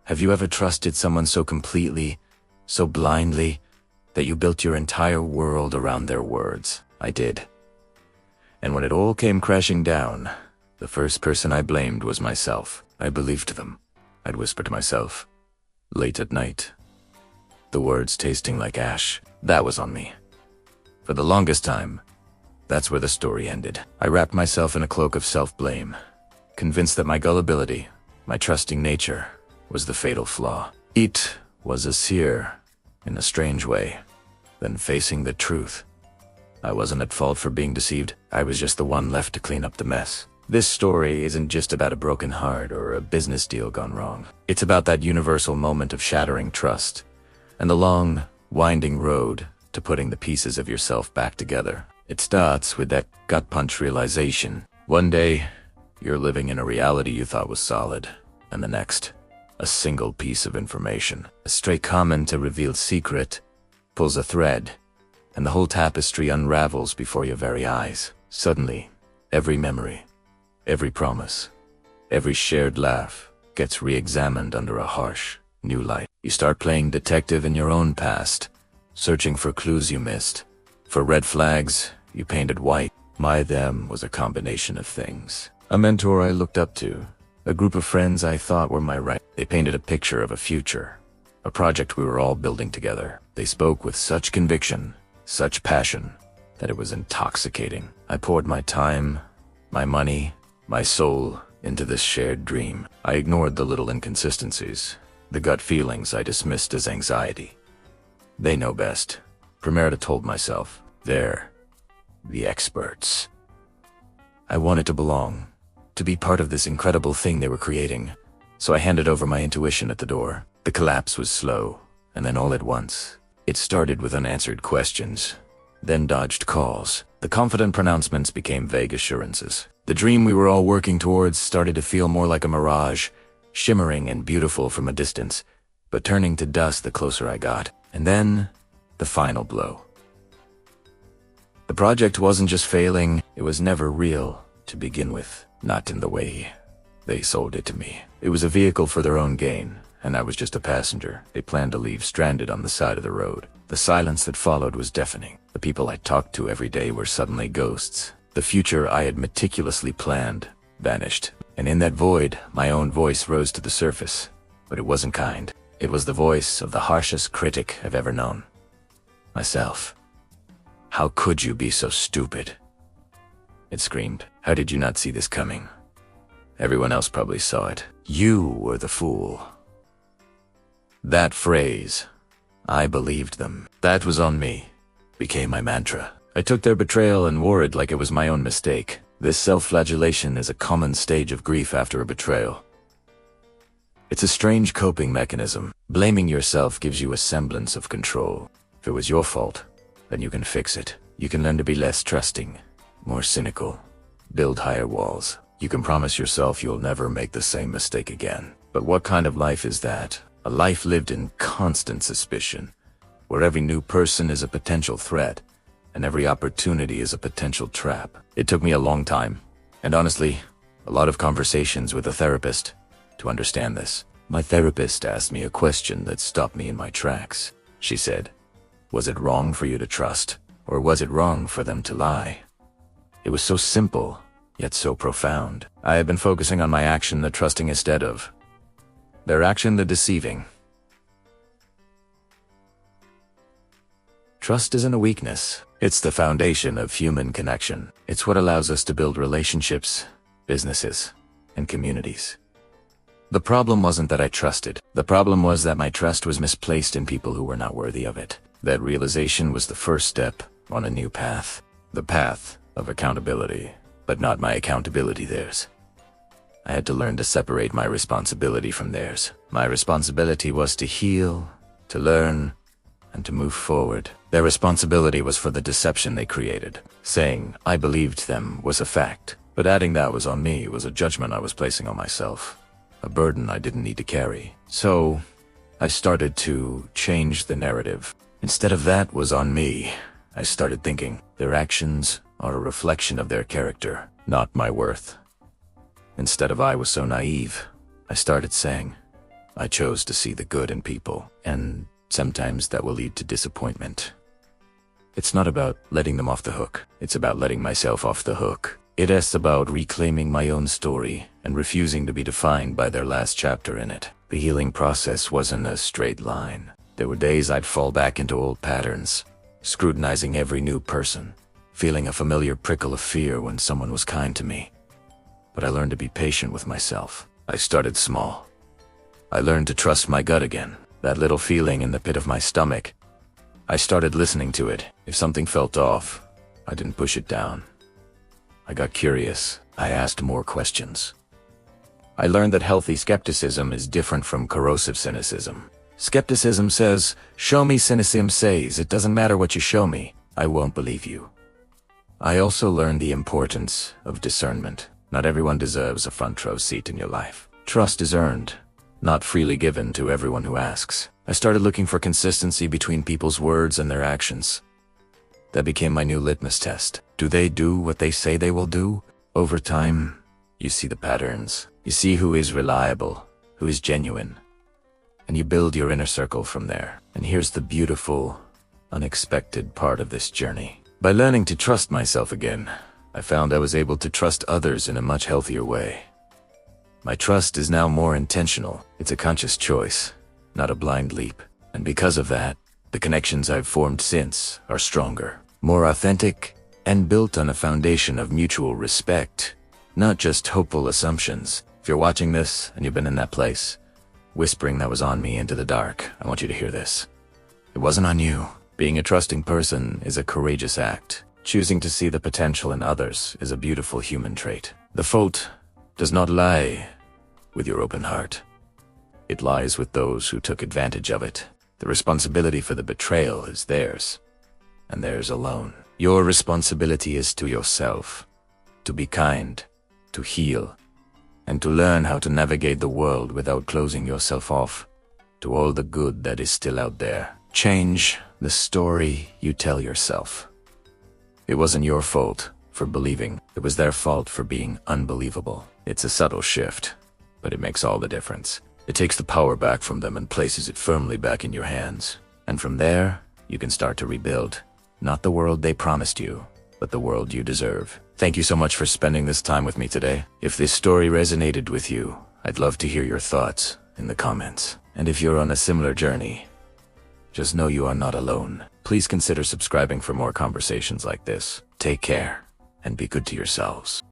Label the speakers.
Speaker 1: Have you ever trusted someone so completely, so blindly, that you built your entire world around their words? I did. And when it all came crashing down, the first person I blamed was myself. I believed them. I'd whisper to myself, late at night, the words tasting like ash. That was on me. For the longest time, that's where the story ended. I wrapped myself in a cloak of self-blame, convinced that my gullibility, my trusting nature, was the fatal flaw. It was easier, in a strange way, than facing the truth. I wasn't at fault for being deceived. I was just the one left to clean up the mess. This story isn't just about a broken heart or a business deal gone wrong. It's about that universal moment of shattering trust, and the long, winding road to putting the pieces of yourself back together. It starts with that gut punch realization. One day, you're living in a reality you thought was solid, and the next, a single piece of information, a stray comment, a revealed secret, pulls a thread, and the whole tapestry unravels before your very eyes. Suddenly, every memory, every promise, every shared laugh gets re-examined under a harsh, new light. You start playing detective in your own past, searching for clues you missed, for red flags you painted white. My them was a combination of things. A mentor I looked up to, a group of friends I thought were my right. They painted a picture of a future, a project we were all building together. They spoke with such conviction, such passion, that it was intoxicating. I poured my time, my money, my soul into this shared dream. I ignored the little inconsistencies, the gut feelings I dismissed as anxiety. They know best. Primerita told myself, they're the experts. I wanted to belong, to be part of this incredible thing they were creating, so I handed over my intuition at the door. The collapse was slow, and then all at once, it started with unanswered questions, then dodged calls. The confident pronouncements became vague assurances. The dream we were all working towards started to feel more like a mirage, shimmering and beautiful from a distance, but turning to dust the closer I got. And then, the final blow. The project wasn't just failing, it was never real to begin with. Not in the way they sold it to me. It was a vehicle for their own gain, and I was just a passenger they planned to leave stranded on the side of the road. The silence that followed was deafening. The people I talked to every day were suddenly ghosts. The future I had meticulously planned vanished, and in that void, my own voice rose to the surface. But it wasn't kind. It was the voice of the harshest critic I've ever known. Myself. How could you be so stupid? It screamed. How did you not see this coming? Everyone else probably saw it. You were the fool. That phrase, I believed them. That was on me, became my mantra. I took their betrayal and wore it like it was my own mistake. This self-flagellation is a common stage of grief after a betrayal. It's a strange coping mechanism. Blaming yourself gives you a semblance of control. If it was your fault, then you can fix it. You can learn to be less trusting, more cynical, build higher walls. You can promise yourself you'll never make the same mistake again. But what kind of life is that? A life lived in constant suspicion, where every new person is a potential threat, and every opportunity is a potential trap. It took me a long time, and honestly, a lot of conversations with a therapist to understand this. My therapist asked me a question that stopped me in my tracks. She said, was it wrong for you to trust, or was it wrong for them to lie? It was so simple, yet so profound. I had been focusing on my action, the trusting instead of their action, the deceiving. Trust isn't a weakness. It's the foundation of human connection. It's what allows us to build relationships, businesses, and communities. The problem wasn't that I trusted. The problem was that my trust was misplaced in people who were not worthy of it. That realization was the first step on a new path. The path of accountability, but not my accountability, theirs. I had to learn to separate my responsibility from theirs. My responsibility was to heal, to learn, and to move forward. Their responsibility was for the deception they created. Saying I believed them was a fact, but adding that was on me was a judgment I was placing on myself, a burden I didn't need to carry. So, I started to change the narrative. Instead of that was on me, I started thinking, their actions are a reflection of their character, not my worth. Instead of I was so naive, I started saying, I chose to see the good in people, and sometimes that will lead to disappointment. It's not about letting them off the hook. It's about letting myself off the hook. It is about reclaiming my own story and refusing to be defined by their last chapter in it. The healing process wasn't a straight line. There were days I'd fall back into old patterns, scrutinizing every new person, feeling a familiar prickle of fear when someone was kind to me. But I learned to be patient with myself. I started small. I learned to trust my gut again, that little feeling in the pit of my stomach. I started listening to it. If something felt off, I didn't push it down. I got curious. I asked more questions. I learned that healthy skepticism is different from corrosive cynicism. Skepticism says, show me. Cynicism says, it doesn't matter what you show me, I won't believe you. I also learned the importance of discernment. Not everyone deserves a front row seat in your life. Trust is earned, not freely given to everyone who asks. I started looking for consistency between people's words and their actions. That became my new litmus test. Do they do what they say they will do? Over time, you see the patterns. You see who is reliable, who is genuine, and you build your inner circle from there. And here's the beautiful, unexpected part of this journey. By learning to trust myself again, I found I was able to trust others in a much healthier way. My trust is now more intentional. It's a conscious choice, not a blind leap. And because of that, the connections I've formed since are stronger, more authentic, and built on a foundation of mutual respect, not just hopeful assumptions. If you're watching this and you've been in that place, whispering that was on me into the dark, I want you to hear this. It wasn't on you. Being a trusting person is a courageous act. Choosing to see the potential in others is a beautiful human trait. The fault does not lie with your open heart. It lies with those who took advantage of it. The responsibility for the betrayal is theirs, and theirs alone. Your responsibility is to yourself, to be kind, to heal, and to learn how to navigate the world without closing yourself off to all the good that is still out there. Change the story you tell yourself. It wasn't your fault for believing. It was their fault for being unbelievable. It's a subtle shift, but it makes all the difference. It takes the power back from them and places it firmly back in your hands. And from there, you can start to rebuild. Not the world they promised you, but the world you deserve. Thank you so much for spending this time with me today. If this story resonated with you, I'd love to hear your thoughts in the comments. And if you're on a similar journey, just know you are not alone. Please consider subscribing for more conversations like this. Take care, and be good to yourselves.